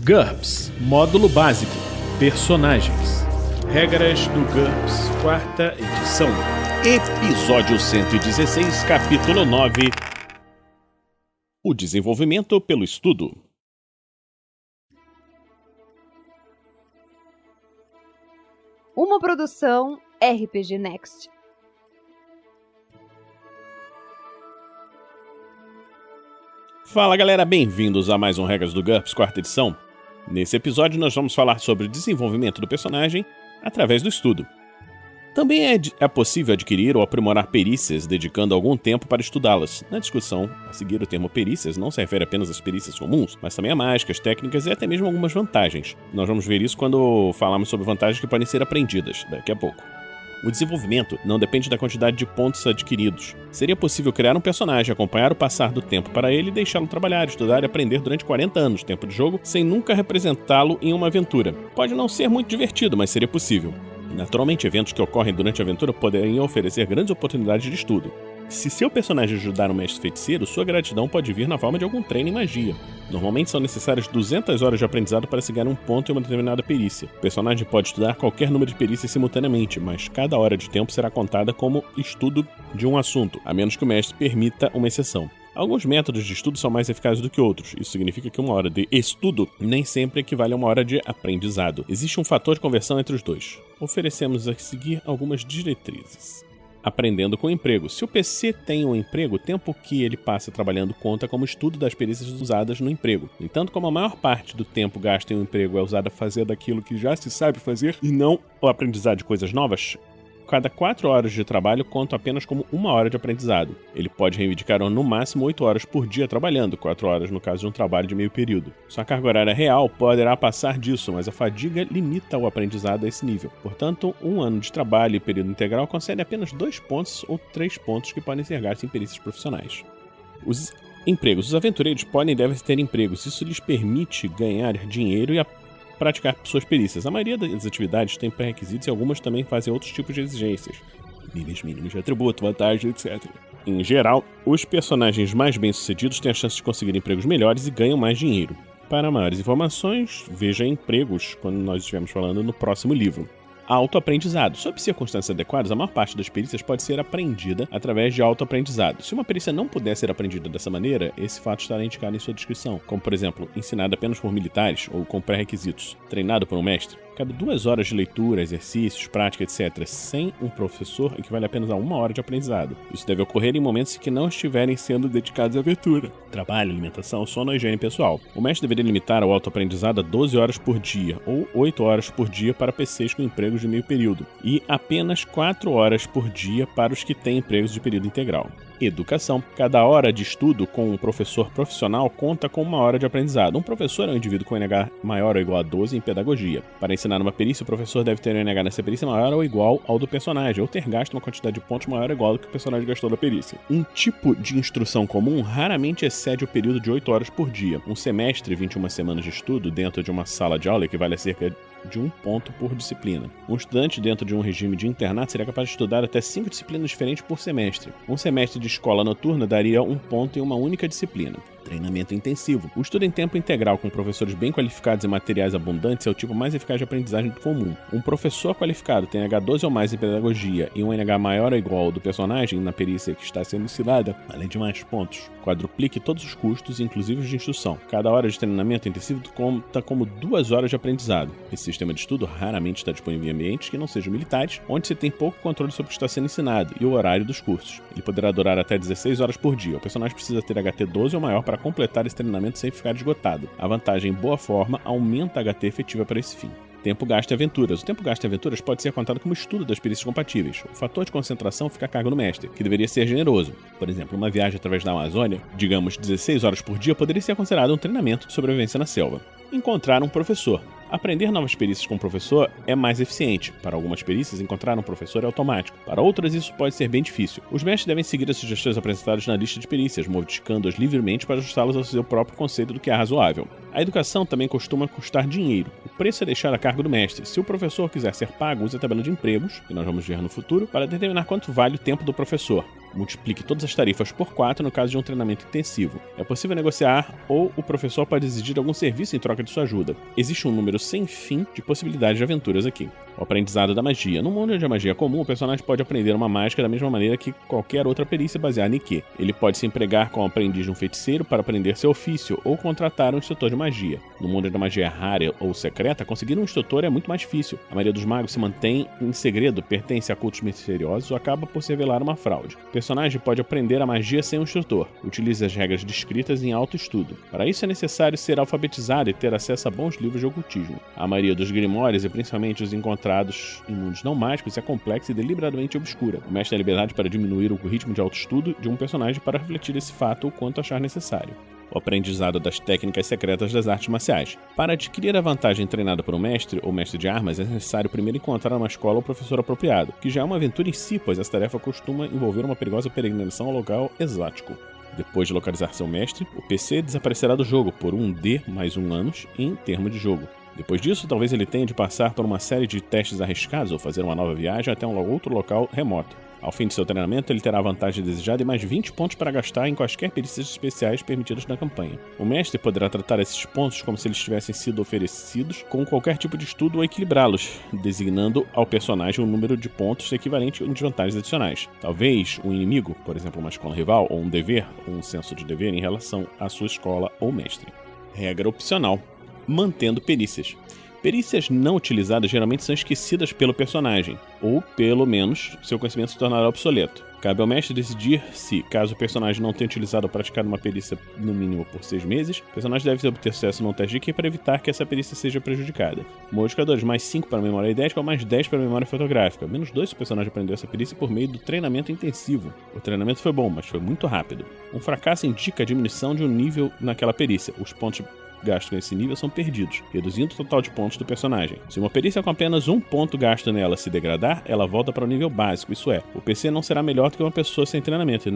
GURPS Módulo Básico Personagens. Regras do GURPS, 4ª edição. Episódio 116, capítulo 9. O desenvolvimento pelo estudo. Uma produção RPG Next. Fala galera, bem-vindos a mais um Regras do GURPS, 4ª edição. Nesse episódio nós vamos falar sobre o desenvolvimento do personagem através do estudo. Também é possível adquirir ou aprimorar perícias dedicando algum tempo para estudá-las. Na discussão a seguir, o termo perícias não se refere apenas às perícias comuns, mas também a mágicas, técnicas e até mesmo algumas vantagens. Nós vamos ver isso quando falarmos sobre vantagens que podem ser aprendidas daqui a pouco. O desenvolvimento não depende da quantidade de pontos adquiridos. Seria possível criar um personagem, acompanhar o passar do tempo para ele e deixá-lo trabalhar, estudar e aprender durante 40 anos, tempo de jogo, sem nunca representá-lo em uma aventura. Pode não ser muito divertido, mas seria possível. Naturalmente, eventos que ocorrem durante a aventura poderiam oferecer grandes oportunidades de estudo. Se seu personagem ajudar um mestre feiticeiro, sua gratidão pode vir na forma de algum treino em magia. Normalmente são necessárias 200 horas de aprendizado para se ganhar um ponto em uma determinada perícia. O personagem pode estudar qualquer número de perícias simultaneamente, mas cada hora de tempo será contada como estudo de um assunto, a menos que o mestre permita uma exceção. Alguns métodos de estudo são mais eficazes do que outros. Isso significa que uma hora de estudo nem sempre equivale a uma hora de aprendizado. Existe um fator de conversão entre os dois. Oferecemos a seguir algumas diretrizes. Aprendendo com o emprego. Se o PC tem um emprego, o tempo que ele passa trabalhando conta como estudo das perícias usadas no emprego. No entanto, como a maior parte do tempo gasto em um emprego é usado a fazer daquilo que já se sabe fazer e não o aprendizado de coisas novas, cada 4 horas de trabalho conta apenas como 1 hora de aprendizado. Ele pode reivindicar no máximo 8 horas por dia trabalhando, 4 horas no caso de um trabalho de meio período. Sua carga horária real poderá passar disso, mas a fadiga limita o aprendizado a esse nível. Portanto, 1 ano de trabalho e período integral concede apenas 2 pontos ou 3 pontos que podem ser gastos em perícias profissionais. Os empregos. Os aventureiros podem e devem ter empregos. Isso lhes permite ganhar dinheiro e praticar suas perícias. A maioria das atividades tem pré-requisitos e algumas também fazem outros tipos de exigências. Níveis mínimos de atributo, vantagem, etc. Em geral, os personagens mais bem-sucedidos têm a chance de conseguir empregos melhores e ganham mais dinheiro. Para maiores informações, veja empregos quando nós estivermos falando no próximo livro. Autoaprendizado. Sob circunstâncias adequadas, a maior parte das perícias pode ser aprendida através de autoaprendizado. Se uma perícia não puder ser aprendida dessa maneira, esse fato estará indicado em sua descrição, como por exemplo, ensinada apenas por militares ou com pré-requisitos, treinado por um mestre. Cada 2 horas de leitura, exercícios, prática, etc., sem um professor, equivale apenas a 1 hora de aprendizado. Isso deve ocorrer em momentos que não estiverem sendo dedicados à aventura. Trabalho, alimentação, sono e higiene pessoal. O mestre deveria limitar o autoaprendizado a 12 horas por dia, ou 8 horas por dia para PCs com empregos de meio período, e apenas 4 horas por dia para os que têm empregos de período integral. Educação. Cada hora de estudo com um professor profissional conta com 1 hora de aprendizado. Um professor é um indivíduo com NH maior ou igual a 12 em pedagogia. Para ensinar uma perícia, o professor deve ter um NH nessa perícia maior ou igual ao do personagem, ou ter gasto uma quantidade de pontos maior ou igual ao que o personagem gastou da perícia. Um tipo de instrução comum raramente excede o período de 8 horas por dia. Um semestre, 21 semanas de estudo, dentro de uma sala de aula, equivale a cerca de 1 ponto por disciplina. Um estudante dentro de um regime de internato seria capaz de estudar até 5 disciplinas diferentes por semestre. Um semestre de escola noturna daria 1 ponto em uma única disciplina. Treinamento intensivo. O estudo em tempo integral com professores bem qualificados e materiais abundantes é o tipo mais eficaz de aprendizagem comum. Um professor qualificado tem NH12 ou mais em pedagogia e um NH maior ou igual ao do personagem na perícia que está sendo ensinada, além de mais pontos. Quadruplique todos os custos, inclusive os de instrução. Cada hora de treinamento intensivo conta como 2 horas de aprendizado. Esse sistema de estudo raramente está disponível em ambientes que não sejam militares, onde se tem pouco controle sobre o que está sendo ensinado e o horário dos cursos. Ele poderá durar até 16 horas por dia. O personagem precisa ter HT12 ou maior para completar esse treinamento sem ficar esgotado. A vantagem em boa forma aumenta a HT efetiva para esse fim. Tempo gasto em aventuras. O tempo gasto em aventuras pode ser contado como estudo das perícias compatíveis. O fator de concentração fica a cargo do mestre, que deveria ser generoso. Por exemplo, uma viagem através da Amazônia, digamos 16 horas por dia, poderia ser considerado um treinamento de sobrevivência na selva. Encontrar um professor. Aprender novas perícias com um professor é mais eficiente. Para algumas perícias, encontrar um professor é automático. Para outras, isso pode ser bem difícil. Os mestres devem seguir as sugestões apresentadas na lista de perícias, modificando-as livremente para ajustá-las ao seu próprio conceito do que é razoável. A educação também costuma custar dinheiro. O preço é deixado a cargo do mestre. Se o professor quiser ser pago, use a tabela de empregos, que nós vamos ver no futuro, para determinar quanto vale o tempo do professor. Multiplique todas as tarefas por 4 no caso de um treinamento intensivo. É possível negociar ou o professor pode exigir algum serviço em troca de sua ajuda. Existe um número sem fim de possibilidades de aventuras aqui. O aprendizado da magia. No mundo onde a magia é comum, o personagem pode aprender uma mágica da mesma maneira que qualquer outra perícia baseada em que. Ele pode se empregar como aprendiz de um feiticeiro para aprender seu ofício ou contratar um instrutor de magia. No mundo onde a magia é rara ou secreta, conseguir um instrutor é muito mais difícil. A maioria dos magos se mantém em segredo, pertence a cultos misteriosos ou acaba por se revelar uma fraude. O personagem pode aprender a magia sem um instrutor. Utilize as regras descritas em autoestudo. Para isso é necessário ser alfabetizado e ter acesso a bons livros de ocultismo. A maioria dos grimórios, e principalmente os encontrados em mundos não mágicos, é complexa e deliberadamente obscura. O mestre tem a liberdade para diminuir o ritmo de autoestudo de um personagem para refletir esse fato o quanto achar necessário. O aprendizado das técnicas secretas das artes marciais. Para adquirir a vantagem treinada por um mestre ou mestre de armas, é necessário primeiro encontrar uma escola ou professor apropriado, que já é uma aventura em si, pois essa tarefa costuma envolver uma perigosa peregrinação ao local exótico. Depois de localizar seu mestre, o PC desaparecerá do jogo por 1D mais 1 anos em termo de jogo. Depois disso, talvez ele tenha de passar por uma série de testes arriscados ou fazer uma nova viagem até um outro local remoto. Ao fim de seu treinamento, ele terá a vantagem desejada e mais 20 pontos para gastar em quaisquer perícias especiais permitidas na campanha. O mestre poderá tratar esses pontos como se eles tivessem sido oferecidos com qualquer tipo de estudo ou equilibrá-los, designando ao personagem um número de pontos equivalente a desvantagens adicionais. Talvez um inimigo, por exemplo uma escola rival, ou um dever, ou um senso de dever em relação à sua escola ou mestre. Regra opcional. Mantendo perícias. Perícias não utilizadas geralmente são esquecidas pelo personagem, ou, pelo menos, seu conhecimento se tornará obsoleto. Cabe ao mestre decidir se, caso o personagem não tenha utilizado ou praticado uma perícia no mínimo por 6 meses, o personagem deve obter sucesso num teste de IQ para evitar que essa perícia seja prejudicada. Modificadores: mais 5 para a memória idética ou mais 10 para a memória fotográfica. Menos 2 se o personagem aprendeu essa perícia por meio do treinamento intensivo. O treinamento foi bom, mas foi muito rápido. Um fracasso indica a diminuição de um nível naquela perícia. Os pontos gastos nesse nível são perdidos, reduzindo o total de pontos do personagem. Se uma perícia com apenas 1 ponto gasto nela se degradar, ela volta para o nível básico, isso é, o PC não será melhor do que uma pessoa sem treinamento,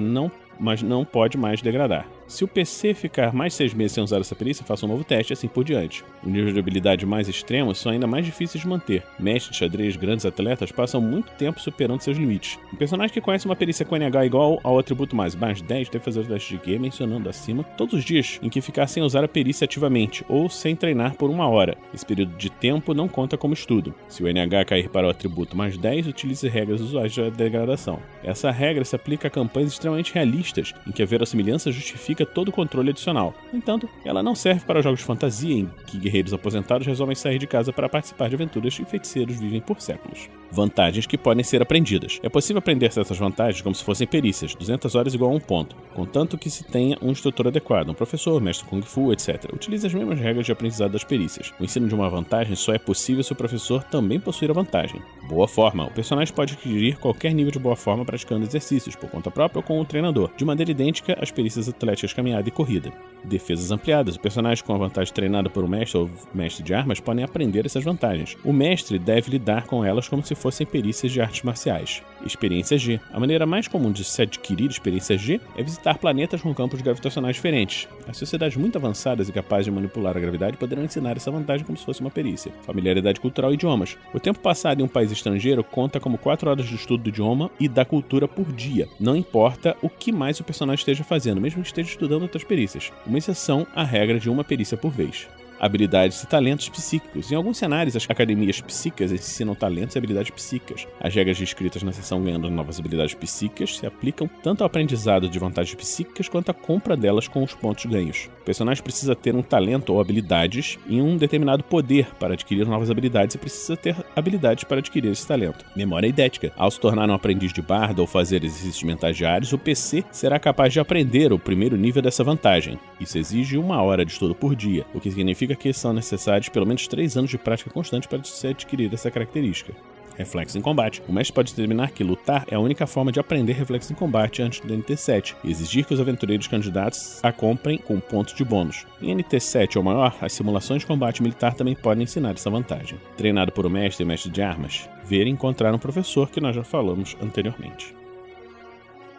mas não pode mais degradar. Se o PC ficar mais 6 meses sem usar essa perícia, faça um novo teste e assim por diante. Os níveis de habilidade mais extremos são ainda mais difíceis de manter. Mestres de xadrez, grandes atletas, passam muito tempo superando seus limites. Um personagem que conhece uma perícia com NH igual ao atributo mais 10 deve fazer o teste de IQ mencionando acima todos os dias em que ficar sem usar a perícia ativamente ou sem treinar por 1 hora. Esse período de tempo não conta como estudo. Se o NH cair para o atributo mais 10, utilize regras usuais de degradação. Essa regra se aplica a campanhas extremamente realistas, em que a verossimilhança justifica todo o controle adicional. No entanto, ela não serve para jogos de fantasia em que guerreiros aposentados resolvem sair de casa para participar de aventuras e feiticeiros vivem por séculos. Vantagens que podem ser aprendidas. É possível aprender certas vantagens como se fossem perícias, 200 horas igual a 1 ponto, contanto que se tenha um instrutor adequado, um professor, mestre Kung Fu, etc. Utilize as mesmas regras de aprendizado das perícias. O ensino de uma vantagem só é possível se o professor também possuir a vantagem. Boa forma. O personagem pode adquirir qualquer nível de boa forma praticando exercícios, por conta própria ou com o treinador, de maneira idêntica às perícias atléticas caminhada e corrida. Defesas ampliadas. O personagem com a vantagem treinada por um mestre ou mestre de armas podem aprender essas vantagens. O mestre deve lidar com elas como se fossem perícias de artes marciais. Experiência G. A maneira mais comum de se adquirir experiência G é visitar planetas com campos gravitacionais diferentes. As sociedades muito avançadas e capazes de manipular a gravidade poderão ensinar essa vantagem como se fosse uma perícia. Familiaridade cultural e idiomas. O tempo passado em um país estrangeiro conta como 4 horas de estudo do idioma e da cultura por dia. Não importa o que mais o personagem esteja fazendo, mesmo que esteja estudando outras perícias. Uma exceção à regra de uma perícia por vez. Habilidades e talentos psíquicos. Em alguns cenários, as academias psíquicas ensinam talentos e habilidades psíquicas. As regras descritas na seção Ganhando Novas Habilidades Psíquicas se aplicam tanto ao aprendizado de vantagens psíquicas quanto à compra delas com os pontos ganhos. O personagem precisa ter um talento ou habilidades e um determinado poder para adquirir novas habilidades e precisa ter habilidades para adquirir esse talento. Memória idética. Ao se tornar um aprendiz de bardo ou fazer exercícios mentais diários, o PC será capaz de aprender o primeiro nível dessa vantagem. Isso exige 1 hora de estudo por dia, o que significa que são necessários pelo menos 3 anos de prática constante para se adquirir essa característica. Reflexo em combate. O mestre pode determinar que lutar é a única forma de aprender reflexo em combate antes do NT7 e exigir que os aventureiros candidatos a comprem com pontos de bônus. Em NT7 ou maior, as simulações de combate militar também podem ensinar essa vantagem. Treinado por um mestre e mestre de armas. Ver e encontrar um professor, que nós já falamos anteriormente.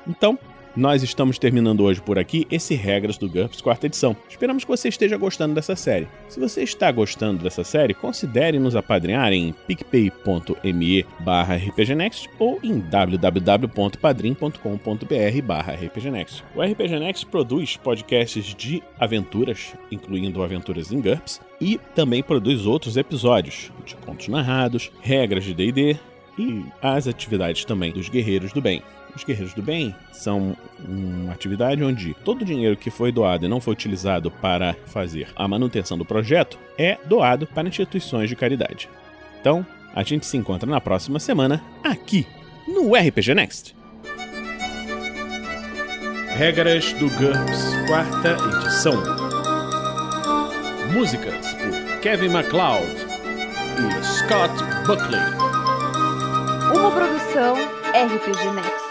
Então, Nós estamos terminando hoje por aqui esse Regras do GURPS quarta edição. Esperamos que você esteja gostando dessa série. Se você está gostando dessa série, considere nos apadrinhar em picpay.me/rpgnext ou em www.padrim.com.br/rpgnext. O RPG Next produz podcasts de aventuras, incluindo aventuras em GURPS, e também produz outros episódios de contos narrados, regras de D&D e as atividades também dos Guerreiros do Bem. Os Guerreiros do Bem são uma atividade onde todo o dinheiro que foi doado e não foi utilizado para fazer a manutenção do projeto é doado para instituições de caridade. Então, a gente se encontra na próxima semana aqui no RPG Next. Regras do GURPS quarta edição. Músicas por Kevin MacLeod e Scott Buckley. Uma produção RPG Next.